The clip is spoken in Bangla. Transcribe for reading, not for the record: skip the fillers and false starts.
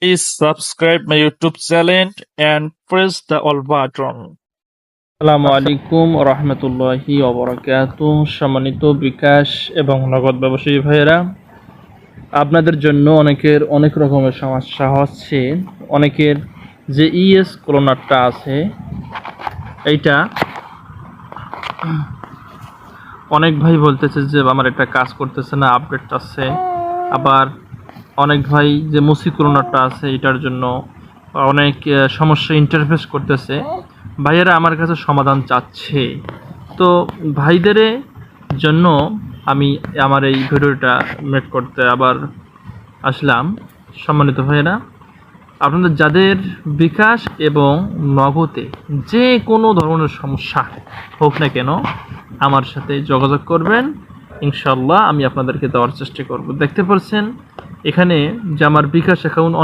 Please subscribe my YouTube channel and press the all button. আসসালামু আলাইকুম রহমতুল্লাহি ওবরাকাতুহু। সম্মানিত বিকাশ এবং নগদ ব্যবসায়ী ভাইয়েরা, আপনাদের জন্য অনেক রকমের সমস্যা হচ্ছে। অনেকের যে ইএস ক্লোনারটা আছে এইটা অনেক ভাই বলতেছে যে আমার একটা কাজ করতেছে না, আপডেট আছে। আবার অনেক ভাই যে মুসি ক্লোনারটা আছে এটার জন্য অনেক সমস্যা ইন্টারফেস করতেছে। ভাইয়েরা আমার কাছে সমাধান চাচ্ছে। তো ভাইদের জন্য আমি আমার এই ভিডিওটা মেক করতে আবার আসলাম। সম্মানিত ভাইয়েরা, আপনাদের যাদের বিকাশ এবং নগদে যে কোনো ধরনের সমস্যা হোক না কেন আমার সাথে যোগাযোগ করবেন, ইনশাল্লাহ আমি আপনাদেরকে দেওয়ার চেষ্টা করব। দেখতে পাচ্ছেন এখানে যে আমার বিকাশ অ্যাকাউন্ট